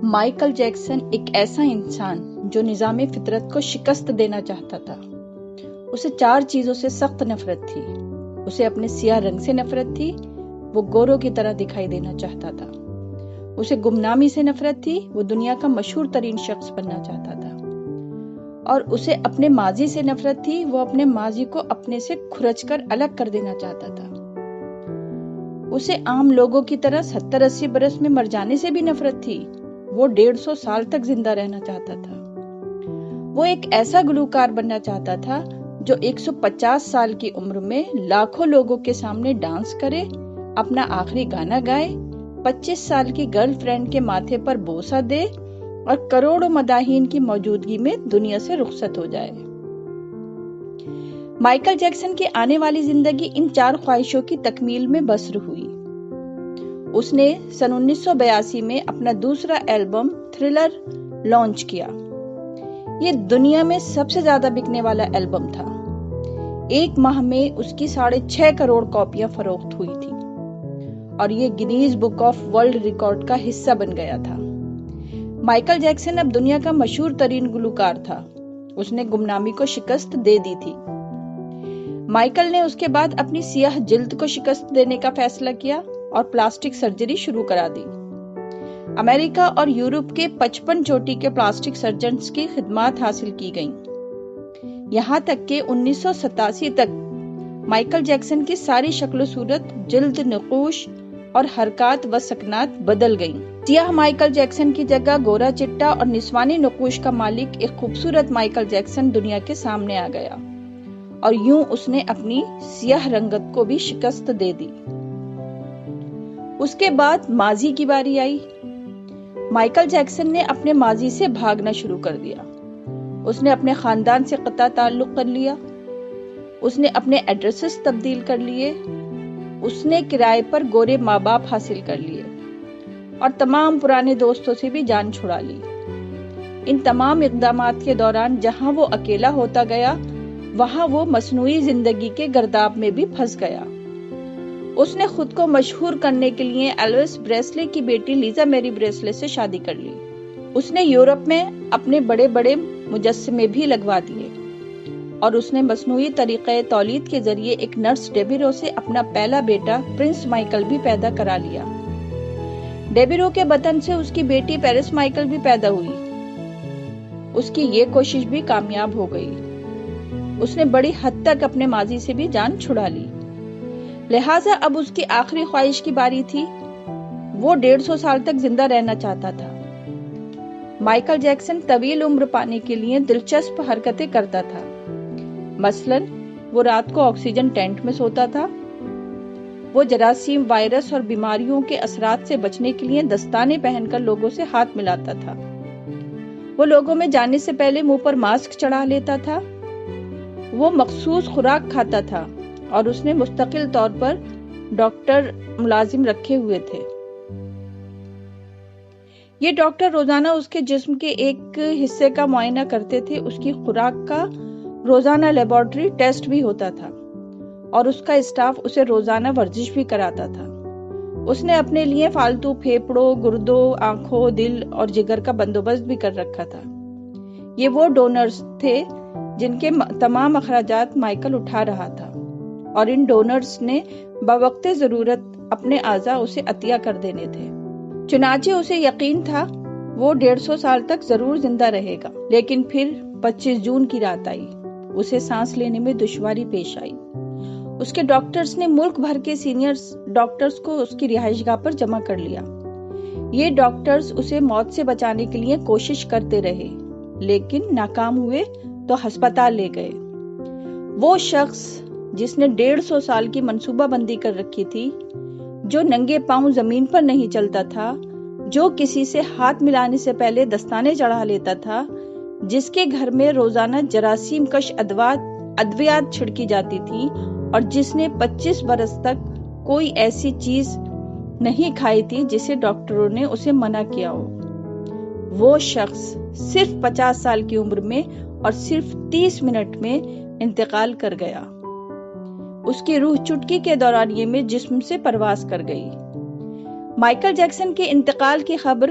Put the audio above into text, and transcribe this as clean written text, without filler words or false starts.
Michael Jackson ایک ایسا انسان جو نظام فطرت کو شکست دینا چاہتا تھا۔ اسے 4 چیزوں سے سخت نفرت تھی۔ اسے اپنے سیاہ رنگ سے نفرت تھی، وہ گوروں کی طرح دکھائی دینا چاہتا تھا۔ اسے گمنامی سے نفرت تھی، وہ دنیا کا مشہور ترین شخص بننا چاہتا تھا۔ اور اسے اپنے ماضی سے نفرت تھی، وہ اپنے ماضی کو اپنے سے کھرچ کر الگ کر دینا چاہتا تھا۔ اسے عام لوگوں کی طرح 70-80 برس میں مر جانے سے بھی نفرت تھی، وہ 150 سال تک زندہ رہنا چاہتا تھا۔ وہ ایک ایسا گلوکار بننا چاہتا تھا جو 150 سال کی عمر میں لاکھوں لوگوں کے سامنے ڈانس کرے، اپنا آخری گانا گائے، 25 سال کی گرل فرینڈ کے ماتھے پر بوسہ دے اور کروڑوں مداحین کی موجودگی میں دنیا سے رخصت ہو جائے۔ مائیکل جیکسن کی آنے والی زندگی ان 4 خواہشوں کی تکمیل میں بسر ہوئی۔ اس نے سن 1982 میں اپنا دوسرا البم تھرلر لانچ کیا۔ یہ دنیا میں سب سے زیادہ بکنے والا البم تھا۔ 1 ماہ میں اس کی 6.5 کروڑ کاپیاں فروخت ہوئی تھی اور یہ Guinness book of world record کا حصہ بن گیا تھا۔ مائیکل جیکسن اب دنیا کا مشہور ترین گلوکار تھا۔ اس نے گمنامی کو شکست دے دی تھی۔ مائیکل نے اس کے بعد اپنی سیاہ جلد کو شکست دینے کا فیصلہ کیا اور پلاسٹک سرجری شروع کرا دی۔ امریکہ اور یورپ کے 55 چوٹی کے پلاسٹک سرجنز کی خدمات حاصل کی گئیں، یہاں تک کہ 1987 تک مائیکل جیکسن کی ساری شکل و صورت، جلد، نقوش اور حرکات و سکنات بدل گئیں۔ سیاہ مائیکل جیکسن کی جگہ گورا چٹا اور نسوانی نقوش کا مالک ایک خوبصورت مائیکل جیکسن دنیا کے سامنے آ گیا، اور یوں اس نے اپنی سیاہ رنگت کو بھی شکست دے دی۔ اس کے بعد ماضی کی باری آئی۔ مائیکل جیکسن نے اپنے ماضی سے بھاگنا شروع کر دیا۔ اس نے اپنے خاندان سے قطع تعلق کر لیا، اس نے اپنے ایڈریسز تبدیل کر لیے، اس نے کرائے پر گورے ماں باپ حاصل کر لیے اور تمام پرانے دوستوں سے بھی جان چھڑا لی۔ ان تمام اقدامات کے دوران جہاں وہ اکیلا ہوتا گیا، وہاں وہ مصنوعی زندگی کے گرداب میں بھی پھنس گیا۔ اس نے خود کو مشہور کرنے کے لیے ایلوس پریسلی کی بیٹی لیزا میری پریسلی سے شادی کر لی۔ اس نے یورپ میں اپنے بڑے بڑے مجسمے بھی لگوا دیے اور اس نے مصنوعی طریقہ تولید کے ذریعے ایک نرس ڈیبیرو سے اپنا پہلا بیٹا پرنس مائیکل بھی پیدا کرا لیا۔ ڈیبیرو کے بطن سے اس کی بیٹی پیرس مائیکل بھی پیدا ہوئی۔ اس کی یہ کوشش بھی کامیاب ہو گئی۔ اس نے بڑی حد تک اپنے ماضی سے بھی جان چھڑا لی، لہٰذا اب اس کی آخری خواہش کی باری تھی۔ وہ 150 سال تک زندہ رہنا چاہتا تھا۔ مائیکل جیکسن طویل عمر پانے کے لیے دلچسپ حرکتیں کرتا تھا۔ مثلاً وہ رات کو آکسیجن ٹینٹ میں سوتا تھا، وہ جراثیم، وائرس اور بیماریوں کے اثرات سے بچنے کے لیے دستانے پہن کر لوگوں سے ہاتھ ملاتا تھا، وہ لوگوں میں جانے سے پہلے منہ پر ماسک چڑھا لیتا تھا، وہ مخصوص خوراک کھاتا تھا اور اس نے مستقل طور پر ڈاکٹر ملازم رکھے ہوئے تھے۔ یہ ڈاکٹر روزانہ اس کے جسم کے ایک حصے کا معائنہ کرتے تھے۔ اس کی خوراک کا روزانہ لیبارٹری ٹیسٹ بھی ہوتا تھا اور اس کا اسٹاف اسے روزانہ ورزش بھی کراتا تھا۔ اس نے اپنے لیے فالتو پھیپڑوں، گردوں، آنکھوں، دل اور جگر کا بندوبست بھی کر رکھا تھا۔ یہ وہ ڈونرز تھے جن کے تمام اخراجات مائیکل اٹھا رہا تھا، اور ان ڈونرز نے بوقت ضرورت اپنے اعضاء اسے عطیہ کر دینے تھے۔ چنانچہ اسے یقین تھا وہ 150 سال تک ضرور زندہ رہے گا۔ لیکن پھر 25 جون کی رات آئی۔ اسے سانس لینے میں دشواری پیش آئی۔ اس کے ڈاکٹرز نے ملک بھر کے سینئر ڈاکٹرز کو اس کی رہائش گاہ پر جمع کر لیا۔ یہ ڈاکٹرز اسے موت سے بچانے کے لیے کوشش کرتے رہے، لیکن ناکام ہوئے تو ہسپتال لے گئے۔ وہ شخص جس نے 150 سال کی منصوبہ بندی کر رکھی تھی، جو ننگے پاؤں زمین پر نہیں چلتا تھا، جو کسی سے ہاتھ ملانے سے پہلے دستانے چڑھا لیتا تھا، جس کے گھر میں روزانہ جراثیم کش ادویات چھڑکی جاتی تھی، اور جس نے 25 برس تک کوئی ایسی چیز نہیں کھائی تھی جسے ڈاکٹروں نے اسے منع کیا ہو، وہ شخص صرف 50 سال کی عمر میں اور صرف 30 منٹ میں انتقال کر گیا۔ اس کی روح چٹکی کے دورانیے میں جسم سے پرواز کر گئی۔ مائیکل جیکسن کے انتقال کی خبر